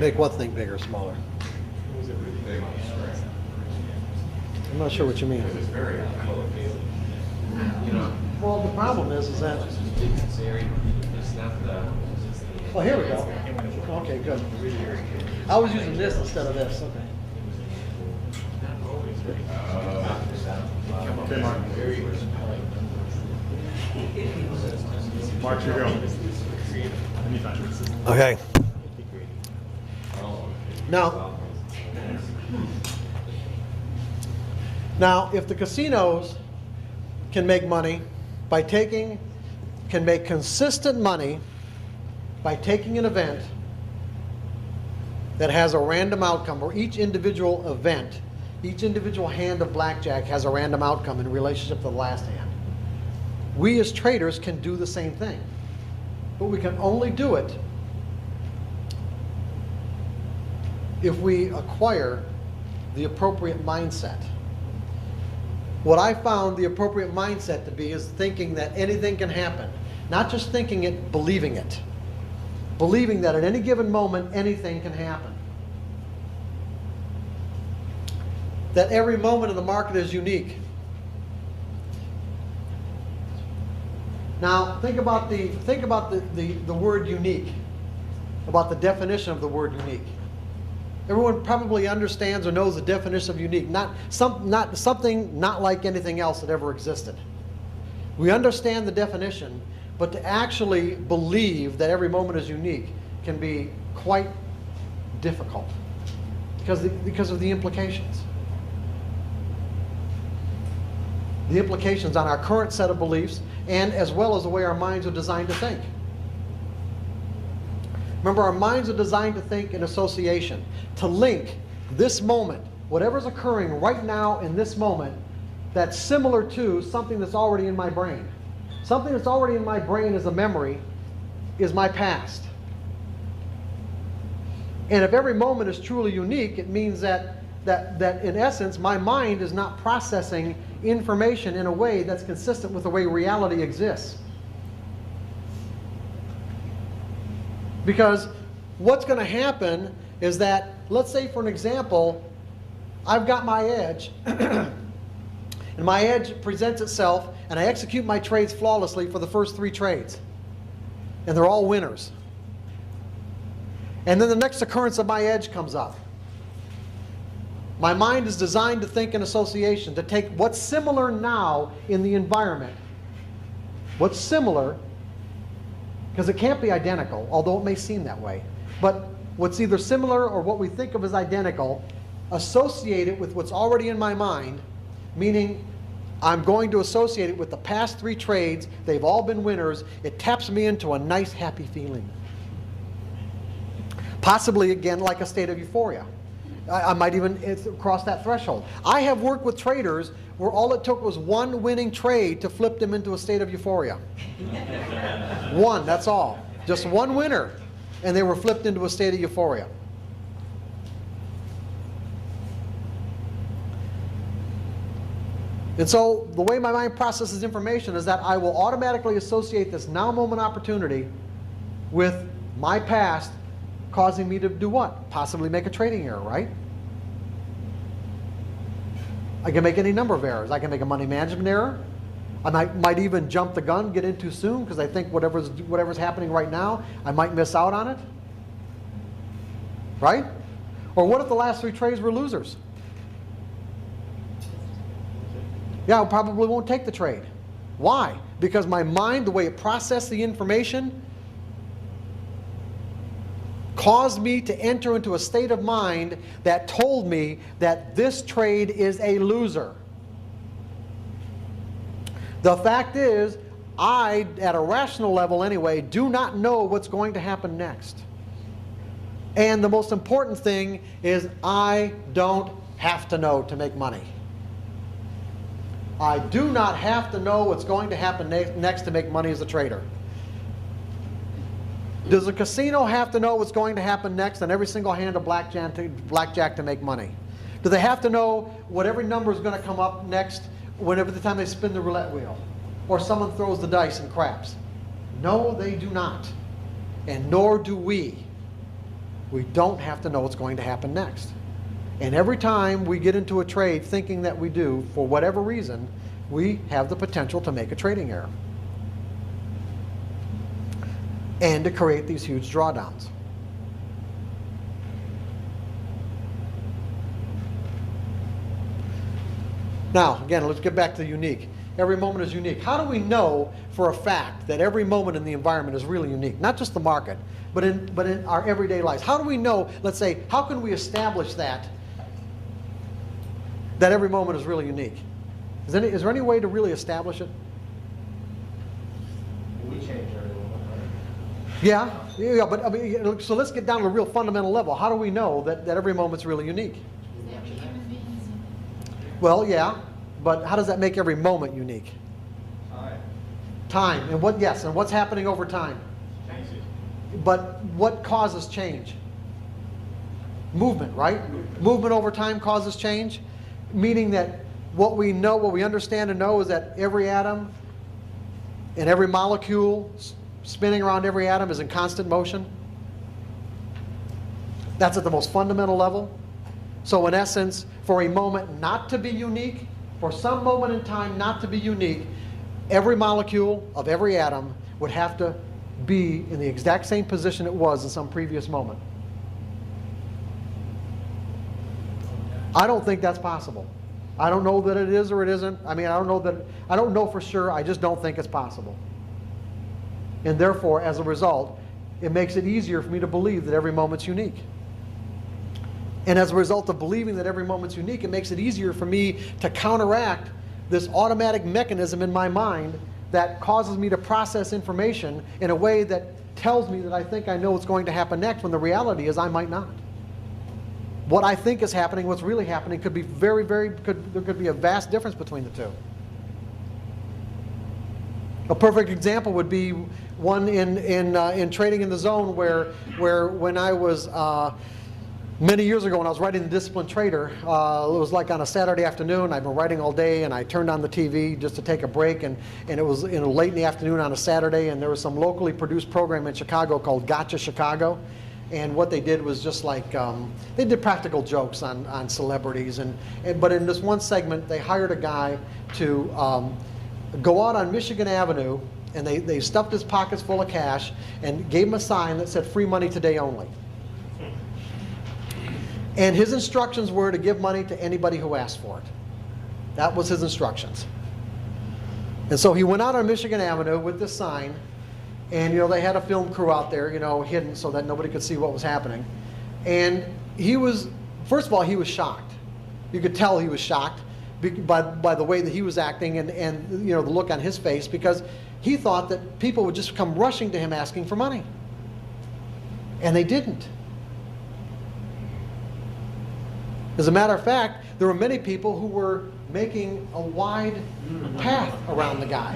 Make what thing bigger or smaller? I'm not sure what you mean. Well, the problem is that. Well, here we go. Okay, good. I was using this instead of this. Okay. Okay, Mark. Mark, you go. Anytime. Okay. Now, if the casinos can make money can make consistent money by taking an event that has a random outcome, or each individual event, each individual hand of blackjack has a random outcome in relationship to the last hand. We as traders can do the same thing, but we can only do it if we acquire the appropriate mindset. What I found the appropriate mindset to be is thinking that anything can happen. Not just thinking it, believing it. Believing that at any given moment, anything can happen. That every moment of the market is unique. Now, think about the word unique, about the definition of the word unique. Everyone probably understands or knows the definition of unique, something not like anything else that ever existed. We understand the definition, but to actually believe that every moment is unique can be quite difficult because of the implications. The implications on our current set of beliefs, and as well as the way our minds are designed to think. Remember, our minds are designed to think in association, to link this moment, whatever's occurring right now in this moment, that's similar to something that's already in my brain. Something that's already in my brain as a memory is my past. And if every moment is truly unique, it means that in essence, my mind is not processing information in a way that's consistent with the way reality exists. Because what's going to happen is that, let's say for an example, I've got my edge, and my edge presents itself, and I execute my trades flawlessly for the first 3 trades. And they're all winners. And then the next occurrence of my edge comes up. My mind is designed to think in association, to take what's similar now in the environment. What's similar, because it can't be identical, although it may seem that way. But what's either similar or what we think of as identical, associate it with what's already in my mind, meaning I'm going to associate it with the past 3 trades. They've all been winners. It taps me into a nice, happy feeling. Possibly, again, like a state of euphoria. I might even cross that threshold. I have worked with traders where all it took was one winning trade to flip them into a state of euphoria. One, that's all. Just one winner, and they were flipped into a state of euphoria. And so the way my mind processes information is that I will automatically associate this now moment opportunity with my past, causing me to do what? Possibly make a trading error, right? I can make any number of errors. I can make a money management error. I might even jump the gun, get in too soon, because I think whatever's happening right now, I might miss out on it. Right? Or what if the last 3 trades were losers? Yeah, I probably won't take the trade. Why? Because my mind, the way it processed the information, caused me to enter into a state of mind that told me that this trade is a loser. The fact is, I, at a rational level anyway, do not know what's going to happen next. And the most important thing is I don't have to know to make money. I do not have to know what's going to happen next to make money as a trader. Does a casino have to know what's going to happen next on every single hand of blackjack to make money? Do they have to know what every number is going to come up next whenever the time they spin the roulette wheel? Or someone throws the dice and craps? No, they do not. And nor do we. We don't have to know what's going to happen next. And every time we get into a trade thinking that we do, for whatever reason, we have the potential to make a trading error and to create these huge drawdowns. Now, again, let's get back to unique. Every moment is unique. How do we know for a fact that every moment in the environment is really unique? Not just the market, but in our everyday lives. How do we know, let's say, how can we establish that every moment is really unique? Is there any way to really establish it? We change every moment, right? Yeah, but I mean, so let's get down to a real fundamental level. How do we know that every moment's really unique? Well, yeah, but how does that make every moment unique? Time. Time, and what's happening over time? Changes. But what causes change? Movement, right? Movement over time causes change, meaning that what we know, what we understand and know is that every atom and every molecule spinning around every atom is in constant motion. That's at the most fundamental level. So in essence, for a moment not to be unique, for some moment in time not to be unique, every molecule of every atom would have to be in the exact same position it was in some previous moment. I don't think that's possible. I don't know that it is or it isn't. I mean, I don't know for sure. I just don't think it's possible. And therefore, as a result, it makes it easier for me to believe that every moment's unique. And as a result of believing that every moment's unique, it makes it easier for me to counteract this automatic mechanism in my mind that causes me to process information in a way that tells me that I think I know what's going to happen next, when the reality is I might not. What I think is happening, what's really happening, could be there could be a vast difference between the two. A perfect example would be one in trading in the zone where when I was many years ago, when I was writing The Disciplined Trader, it was like on a Saturday afternoon. I'd been writing all day, and I turned on the TV just to take a break, and it was late in the afternoon on a Saturday, and there was some locally produced program in Chicago called Gotcha Chicago. And what they did was just like, they did practical jokes on celebrities, but in this one segment, they hired a guy to go out on Michigan Avenue, and they stuffed his pockets full of cash and gave him a sign that said, "Free money today only." And his instructions were to give money to anybody who asked for it. That was his instructions. And so he went out on Michigan Avenue with this sign, and they had a film crew out there, hidden so that nobody could see what was happening. And he was, first of all, he was shocked. You could tell he was shocked by the way that he was acting and the look on his face, because he thought that people would just come rushing to him asking for money. And they didn't. As a matter of fact, there were many people who were making a wide path around the guy.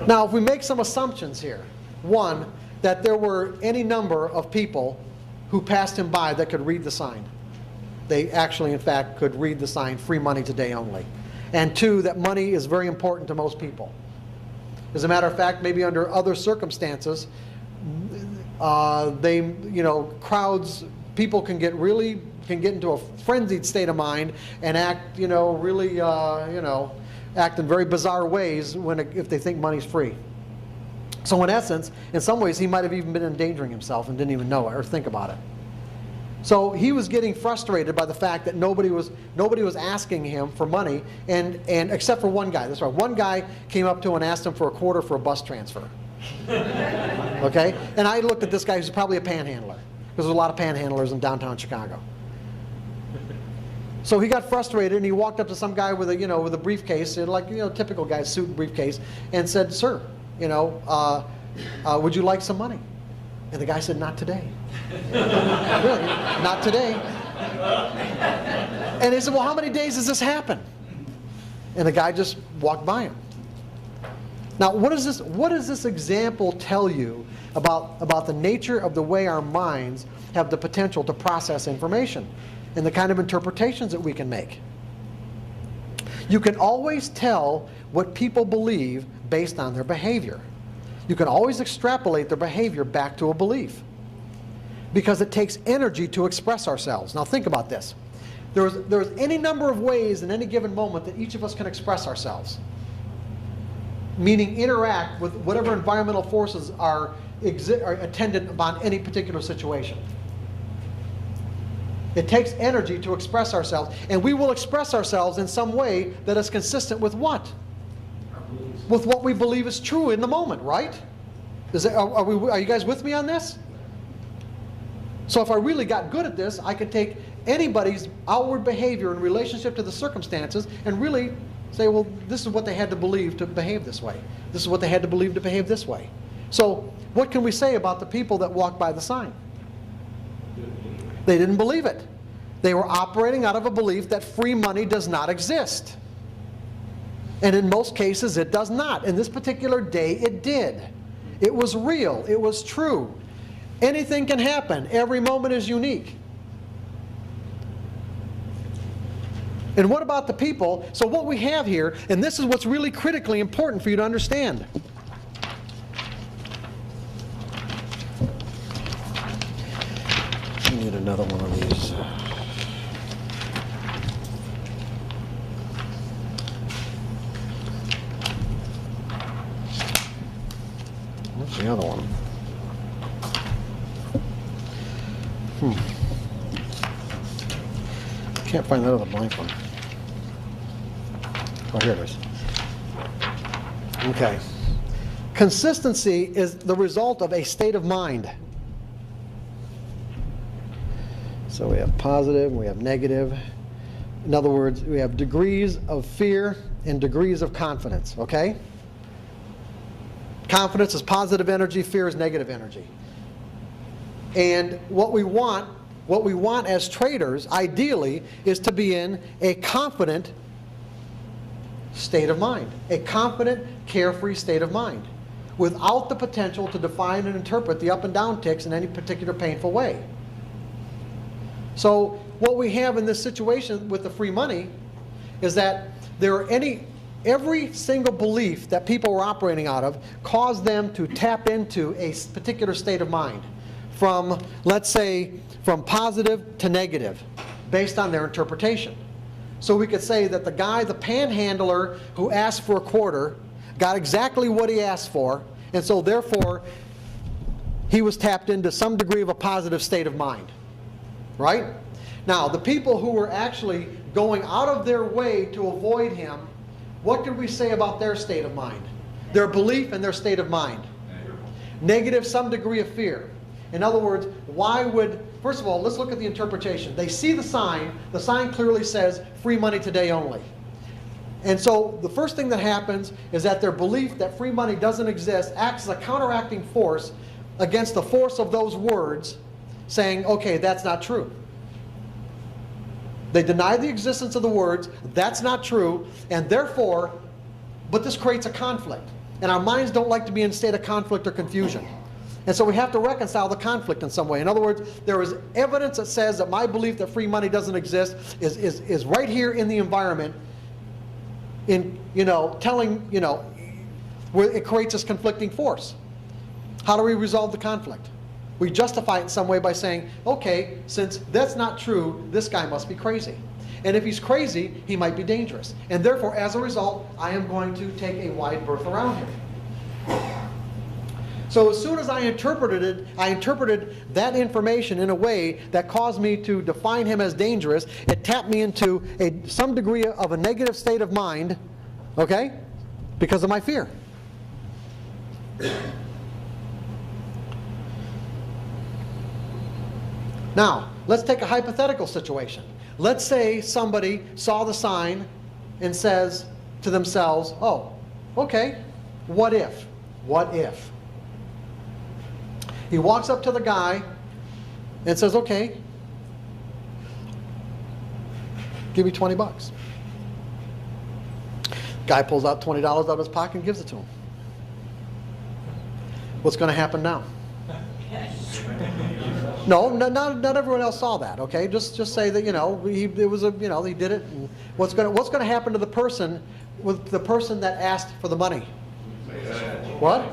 Now, if we make some assumptions here, one, that there were any number of people who passed him by that could read the sign. They actually, in fact, could read the sign, "Free money today only." And two, that money is very important to most people. As a matter of fact, maybe under other circumstances, crowds, people can get into a frenzied state of mind and act, really, act in very bizarre ways if they think money's free. So in essence, in some ways, he might have even been endangering himself and didn't even know it or think about it. So he was getting frustrated by the fact that nobody was asking him for money, and except for one guy. That's right. One guy came up to him and asked him for a quarter for a bus transfer. Okay? And I looked at this guy who's probably a panhandler, because there's a lot of panhandlers in downtown Chicago. So he got frustrated, and he walked up to some guy with a briefcase, typical guy's suit and briefcase, and said, "Sir, would you like some money?" And the guy said, "Not today." Really, not today. And he said, "Well, how many days does this happen?" And the guy just walked by him. Now, what does this example tell you about the nature of the way our minds have the potential to process information and the kind of interpretations that we can make? You can always tell what people believe based on their behavior. You can always extrapolate their behavior back to a belief, because it takes energy to express ourselves. Now think about this. There's any number of ways in any given moment that each of us can express ourselves, meaning interact with whatever environmental forces are attendant upon any particular situation. It takes energy to express ourselves, and we will express ourselves in some way that is consistent with what? With what we believe is true in the moment, right? Are you guys with me on this? So if I really got good at this, I could take anybody's outward behavior in relationship to the circumstances and really say, well, this is what they had to believe to behave this way. This is what they had to believe to behave this way. So what can we say about the people that walked by the sign? They didn't believe it. They were operating out of a belief that free money does not exist. And in most cases, it does not. In this particular day, it did. It was real. It was true. Anything can happen. Every moment is unique. And what about the people? So what we have here, and this is what's really critically important for you to understand. I need another one of these. What's the other one? Can't find that other blank one. Oh, here it is. Okay. Consistency is the result of a state of mind. So we have positive, we have negative. In other words, we have degrees of fear and degrees of confidence, okay? Confidence is positive energy, fear is negative energy. And what we want as traders, ideally, is to be in a confident state of mind. A confident, carefree state of mind, without the potential to define and interpret the up and down ticks in any particular painful way. So what we have in this situation with the free money is that every single belief that people were operating out of caused them to tap into a particular state of mind, from, let's say, from positive to negative, based on their interpretation. So we could say that the panhandler who asked for a quarter, got exactly what he asked for, and so therefore he was tapped into some degree of a positive state of mind. Right? Now, the people who were actually going out of their way to avoid him, what could we say about their state of mind? Their belief and their state of mind. Negative, some degree of fear. In other words, first of all, let's look at the interpretation. They see the sign clearly says free money today only. And so the first thing that happens is that their belief that free money doesn't exist acts as a counteracting force against the force of those words, saying, okay, that's not true. They deny the existence of the words, that's not true, and therefore, but this creates a conflict. And our minds don't like to be in a state of conflict or confusion. And so we have to reconcile the conflict in some way. In other words, there is evidence that says that my belief that free money doesn't exist is right here in the environment, where it creates this conflicting force. How do we resolve the conflict? We justify it in some way by saying, okay, since that's not true, this guy must be crazy. And if he's crazy, he might be dangerous. And therefore, as a result, I am going to take a wide berth around him. So as soon as I interpreted that information in a way that caused me to define him as dangerous, it tapped me into some degree of a negative state of mind, okay, because of my fear. Now, let's take a hypothetical situation. Let's say somebody saw the sign and says to themselves, oh, okay, what if? What if? He walks up to the guy and says, okay, give me 20 bucks. Guy pulls out $20 out of his pocket and gives it to him. What's going to happen now? No, not everyone else saw that. Okay, just say that he did it. And what's going to happen to the person that asked for the money? What?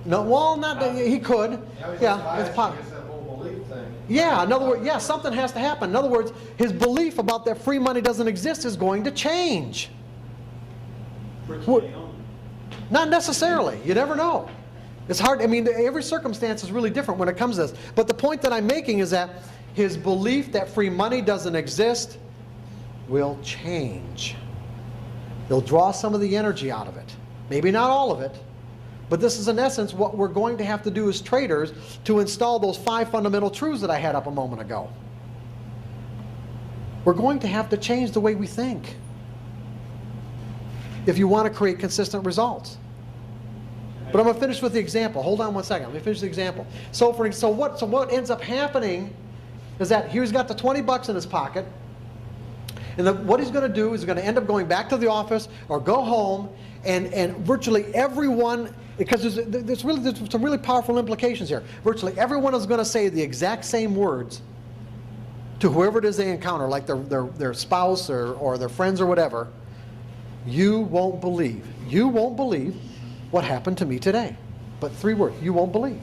No, well, not he could. Yeah, it's possible. That whole belief thing. Yeah, in other words, yeah, something has to happen. In other words, his belief about that free money doesn't exist is going to change. Not necessarily. You never know. It's hard. I mean, every circumstance is really different when it comes to this. But the point that I'm making is that his belief that free money doesn't exist will change. They'll draw some of the energy out of it. Maybe not all of it. But this is in essence what we're going to have to do as traders to install those 5 fundamental truths that I had up a moment ago. We're going to have to change the way we think if you want to create consistent results. But I'm going to finish with the example. Hold on one second. Let me finish the example. So what ends up happening is that he's got the 20 bucks in his pocket. And what he's going to do is he's going to end up going back to the office or go home, and virtually everyone, because there's some really powerful implications here. Virtually everyone is going to say the exact same words to whoever it is they encounter, like their spouse or their friends or whatever. You won't believe what happened to me today. But 3 words, you won't believe.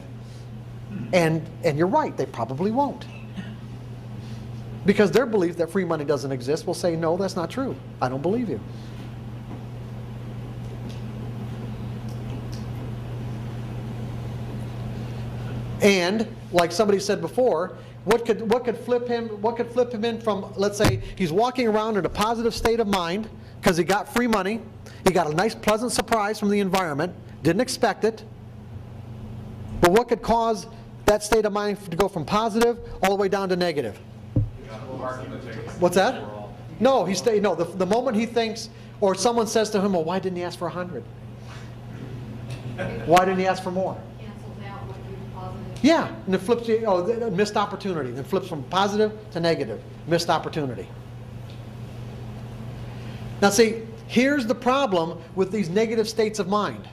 And you're right, they probably won't. Because their belief that free money doesn't exist will say, no, that's not true. I don't believe you. And like somebody said before, what could flip him in from, let's say he's walking around in a positive state of mind because he got free money, he got a nice pleasant surprise from the environment, didn't expect it. But what could cause that state of mind to go from positive all the way down to negative? What's that? No, the moment he thinks, or someone says to him, well, why didn't he ask for 100? Why didn't he ask for more? Cancels out what you're positive. Yeah, and it flips you, missed opportunity. Then flips from positive to negative, missed opportunity. Now see, here's the problem with these negative states of mind.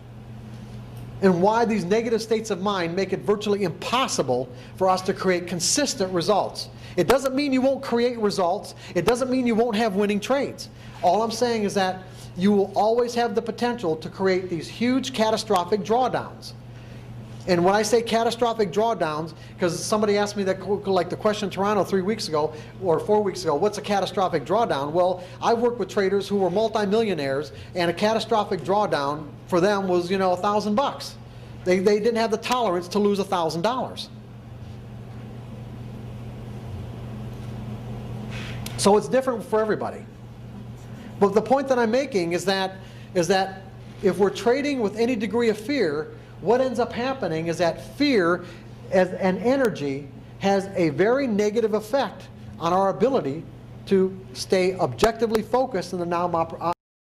And why these negative states of mind make it virtually impossible for us to create consistent results. It doesn't mean you won't create results. It doesn't mean you won't have winning trades. All I'm saying is that you will always have the potential to create these huge catastrophic drawdowns. And when I say catastrophic drawdowns, because somebody asked me that, like the question in Toronto 3 weeks ago or 4 weeks ago, what's a catastrophic drawdown? Well, I worked with traders who were multimillionaires, and a catastrophic drawdown for them was, $1,000. They didn't have the tolerance to lose $1,000. So it's different for everybody. But the point that I'm making is that if we're trading with any degree of fear, what ends up happening is that fear as an energy has a very negative effect on our ability to stay objectively focused in the